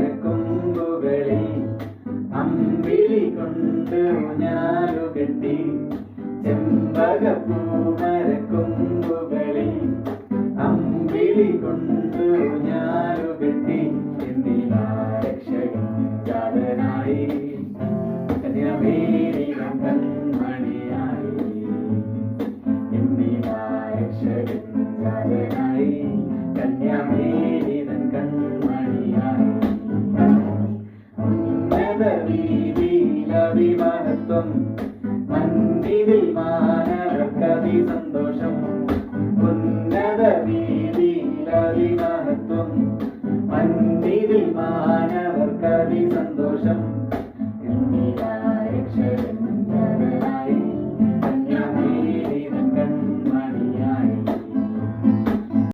പൂമരക്കൊമ്പുകളിൽ അമ്പിളി കൊണ്ട് ഊഞ്ഞാലുകെട്ടി ചെമ്പക പൂമരക്കൊമ്പുകളിൽ അമ്പിളി കൊണ്ട് ഊഞ്ഞാലുകെട്ടി എന്നിലാ രക്ഷകൻ ജാതനായി കന്യാമേരികം കൺമണിയായി എന്നിലാ രക്ഷകൻ ജാതനായി കന്യാമേരിതൻ കൺമണിയായി ഉന്നത വീതിയിലഭിമാനത്വം മന്ദിരിൽ മാനവർക്കതി സന്തോഷം ഉന്നത വീതിയിലഭിമാനത്വം മന്ദിരിൽ